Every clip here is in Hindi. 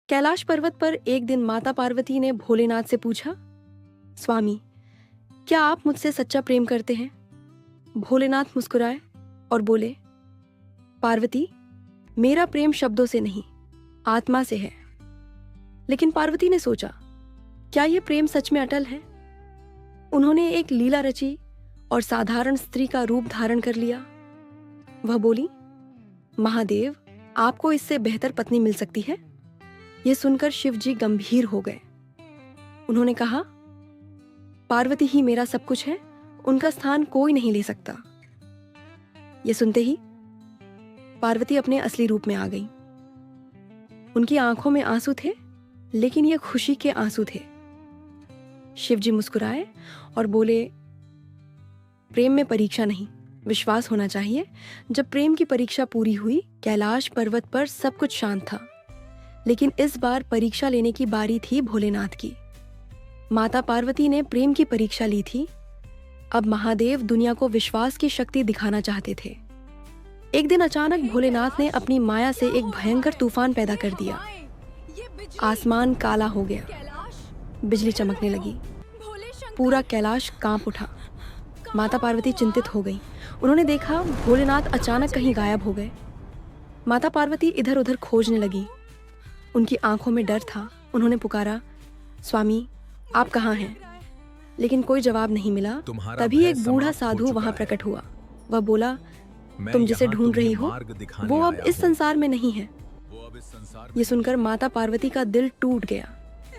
कैलाश पर्वत पर एक दिन माता पार्वती ने भोलेनाथ से पूछा, स्वामी, क्या आप मुझसे सच्चा प्रेम करते हैं? भोलेनाथ मुस्कुराए और बोले, पार्वती, मेरा प्रेम शब्दों से नहीं, आत्मा से है। लेकिन पार्वती ने सोचा, क्या यह प्रेम सच में अटल है? उन्होंने एक लीला रची और साधारण स्त्री का रूप धारण कर लिया। वह बोली, महादेव, आपको इससे बेहतर पत्नी मिल सकती है? यह सुनकर शिवजी गंभीर हो गए। उन्होंने कहा, पार्वती ही मेरा सब कुछ है, उनका स्थान कोई नहीं ले सकता। यह सुनते ही पार्वती अपने असली रूप में आ गई। उनकी आंखों में आंसू थे, लेकिन यह खुशी के आंसू थे। शिवजी मुस्कुराए और बोले, प्रेम में परीक्षा नहीं, विश्वास होना चाहिए। जब प्रेम की परीक्षा पूरी हुई, कैलाश पर्वत पर सब कुछ शांत था। लेकिन इस बार परीक्षा लेने की बारी थी भोलेनाथ की। माता पार्वती ने प्रेम की परीक्षा ली थी। अब महादेव दुनिया को विश्वास की शक्ति दिखाना चाहते थे। एक दिन अचानक भोलेनाथ ने अपनी माया से एक भयंकर तूफान पैदा कर दिया। आसमान काला हो गया, बिजली चमकने लगी, पूरा कैलाश कांप उठा। माता पार्वती चिंतित हो गई। उन्होंने देखा भोलेनाथ अचानक कहीं गायब हो गए। माता पार्वती इधर उधर खोजने लगी। उनकी आंखों में डर था। उन्होंने पुकारा, स्वामी, आप कहाँ हैं? लेकिन कोई जवाब नहीं मिला। तभी एक बूढ़ा साधु वहां प्रकट हुआ। वह बोला, तुम जिसे ढूंढ रही हो वो अब इस संसार में नहीं है। ये सुनकर माता पार्वती का दिल टूट गया।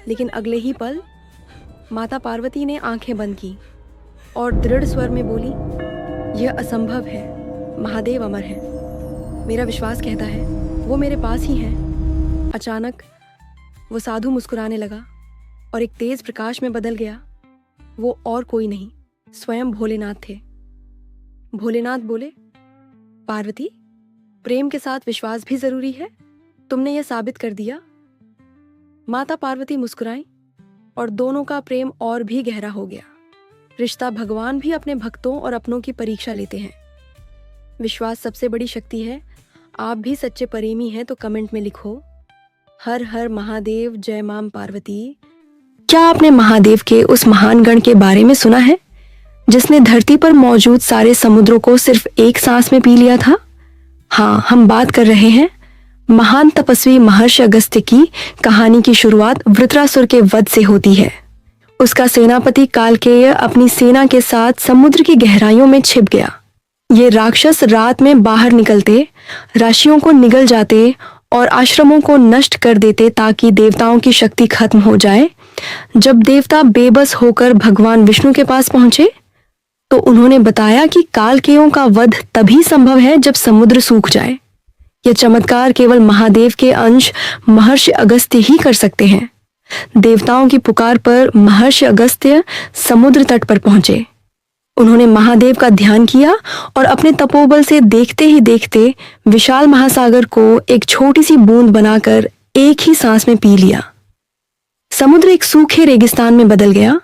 लेकिन अगले ही पल माता पार्वती ने आंखें बंद की और दृढ़ स्वर में बोली, यह असंभव है, महादेव अमर है। मेरा विश्वास कहता है वो मेरे पास ही है। अचानक वो साधु मुस्कुराने लगा और एक तेज प्रकाश में बदल गया। वो और कोई नहीं, स्वयं भोलेनाथ थे। भोलेनाथ बोले, पार्वती, प्रेम के साथ विश्वास भी जरूरी है। तुमने यह साबित कर दिया। माता पार्वती मुस्कुराई और दोनों का प्रेम और भी गहरा हो गया। रिश्ता भगवान भी अपने भक्तों और अपनों की परीक्षा लेते हैं। विश्वास सबसे बड़ी शक्ति है। आप भी सच्चे प्रेमी हैं तो कमेंट में लिखो, हर हर महादेव, जय मां पार्वती। क्या आपने महादेव के उस महान गण के बारे में सुना है जिसने धरती पर मौजूद सारे समुद्रों को सिर्फ एक सांस में पी लिया था? हाँ, हम बात कर रहे हैं महान तपस्वी महर्षि अगस्त्य की। कहानी की शुरुआत वृत्रासुर के वध से होती है। उसका सेनापति कालकेय अपनी सेना के साथ समुद्र की गहराइयों में छिप गया। ये राक्षस रात में बाहर निकलते, राशियों को निगल जाते और आश्रमों को नष्ट कर देते ताकि देवताओं की शक्ति खत्म हो जाए। जब देवता बेबस होकर भगवान विष्णु के पास पहुंचे तो उन्होंने बताया कि कालकेयों का वध तभी संभव है जब समुद्र सूख जाए। यह चमत्कार केवल महादेव के अंश महर्षि अगस्त्य ही कर सकते हैं। देवताओं की पुकार पर महर्षि अगस्त्य समुद्र तट पर पहुंचे। उन्होंने महादेव का ध्यान किया और अपने तपोबल से देखते ही देखते विशाल महासागर को एक छोटी सी बूंद बनाकर एक ही सांस में पी लिया। समुद्र एक सूखे रेगिस्तान में बदल गया।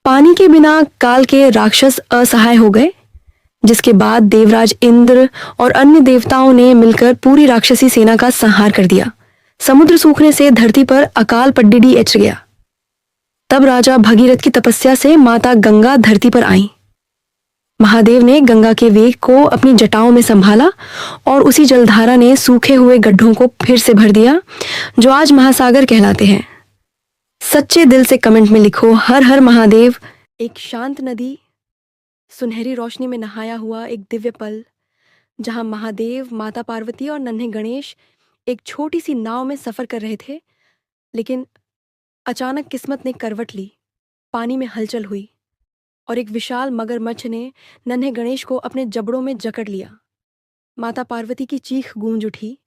पानी के बिना काल के राक्षस असहाय हो गए, जिसके बाद देवराज इंद्र और अन्य देवताओं ने मिलकर पूरी राक्षसी सेना का संहार कर दिया। समुद्र सूखने से धरती पर अकाल पड्डिडी एच गया। तब राजा भगीरथ की तपस्या से माता गंगा धरती पर आई। महादेव ने गंगा के वेग को अपनी जटाओं में संभाला और उसी जलधारा ने सूखे हुए गड्ढों को फिर से भर दिया, जो आज महासागर कहलाते हैं। सच्चे दिल से कमेंट में लिखो, हर हर महादेव। एक शांत नदी, सुनहरी रोशनी में नहाया हुआ एक दिव्य पल, जहां महादेव, माता पार्वती और नन्हे गणेश एक छोटी सी नाव में सफर कर रहे थे। लेकिन अचानक किस्मत ने करवट ली। पानी में हलचल हुई और एक विशाल मगरमच्छ ने नन्हे गणेश को अपने जबड़ों में जकड़ लिया। माता पार्वती की चीख गूंज उठी,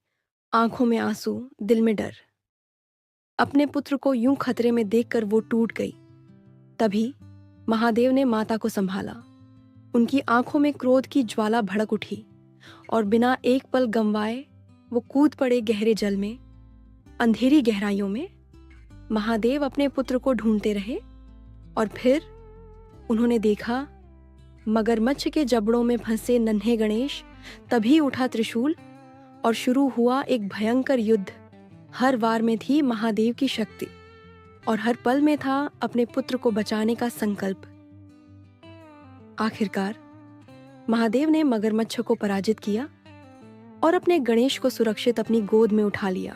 आंखों में आंसू, दिल में डर। अपने पुत्र को यूं खतरे में देखकर वो टूट गई। तभी महादेव ने माता को संभाला। उनकी आंखों में क्रोध की ज्वाला भड़क उठी और बिना एक पल गंवाए वो कूद पड़े गहरे जल में, अंधेरी गहराइयों में। महादेव अपने पुत्र को ढूंढते रहे और फिर उन्होंने देखा मगरमच्छ के जबड़ों में फंसे नन्हे गणेश। तभी उठा त्रिशूल और शुरू हुआ एक भयंकर युद्ध। हर वार में थी महादेव की शक्ति और हर पल में था अपने पुत्र को बचाने का संकल्प। आखिरकार महादेव ने मगरमच्छ को पराजित किया और अपने गणेश को सुरक्षित अपनी गोद में उठा लिया।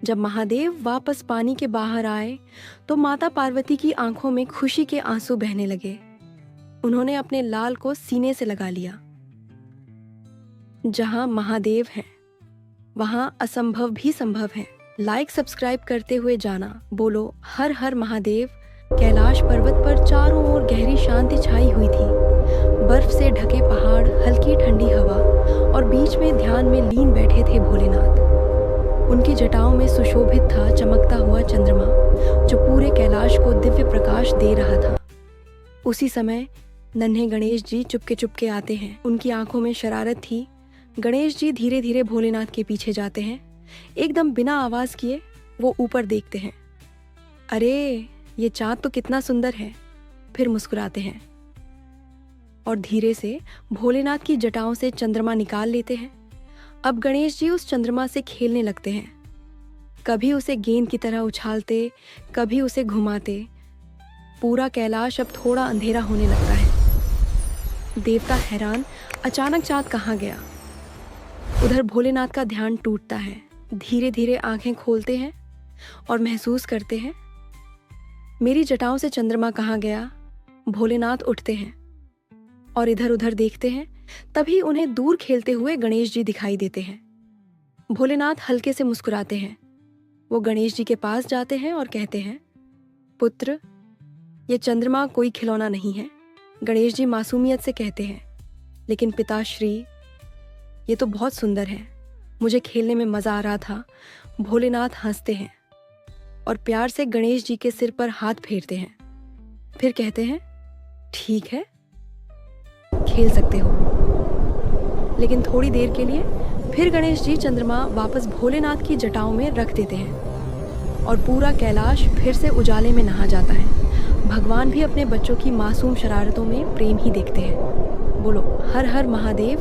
जब महादेव वापस पानी के बाहर आए तो माता पार्वती की आंखों में खुशी के आंसू बहने लगे। उन्होंने अपने लाल को सीने से लगा लिया। जहां महादेव हैं, वहां असंभव भी संभव है। लाइक सब्सक्राइब करते हुए जाना। बोलो हर हर महादेव। कैलाश पर्वत पर चारों ओर गहरी शांति छाई हुई थी। बर्फ से ढके पहाड़, हल्की ठंडी हवा और बीच में ध्यान में लीन बैठे थे भोलेनाथ। उनकी जटाओं में सुशोभित था चमकता हुआ चंद्रमा, जो पूरे कैलाश को दिव्य प्रकाश दे रहा था। उसी समय नन्हे गणेश जी चुपके चुपके आते हैं। उनकी आंखों में शरारत थी। गणेश जी धीरे धीरे भोलेनाथ के पीछे जाते हैं। एकदम बिना आवाज किए वो ऊपर देखते हैं। अरे, ये चाँद तो कितना सुंदर है। फिर मुस्कुराते हैं और धीरे से भोलेनाथ की जटाओं से चंद्रमा निकाल लेते हैं। अब गणेश जी उस चंद्रमा से खेलने लगते हैं। कभी उसे गेंद की तरह उछालते, कभी उसे घुमाते। पूरा कैलाश अब थोड़ा अंधेरा होने लगता है। देवता हैरान, अचानक चाँद कहाँ गया। उधर भोलेनाथ का ध्यान टूटता है। धीरे धीरे आंखें खोलते हैं और महसूस करते हैं, मेरी जटाओं से चंद्रमा कहाँ गया। भोलेनाथ उठते हैं और इधर उधर देखते हैं। तभी उन्हें दूर खेलते हुए गणेश जी दिखाई देते हैं। भोलेनाथ हल्के से मुस्कुराते हैं। वो गणेश जी के पास जाते हैं और कहते हैं, पुत्र, ये चंद्रमा कोई खिलौना नहीं है। गणेश जी मासूमियत से कहते हैं, लेकिन पिताश्री, ये तो बहुत सुंदर है। मुझे खेलने में मजा आ रहा था। भोलेनाथ हंसते हैं और प्यार से गणेश जी के सिर पर हाथ फेरते हैं। फिर कहते हैं, ठीक है, खेल सकते हो। लेकिन थोड़ी देर के लिए फिर गणेश जी चंद्रमा वापस भोलेनाथ की जटाओं में रख देते हैं और पूरा कैलाश फिर से उजाले में नहा जाता है। भगवान भी अपने बच्चों की मासूम शरारतों में प्रेम ही देखते हैं। बोलो हर हर महादेव।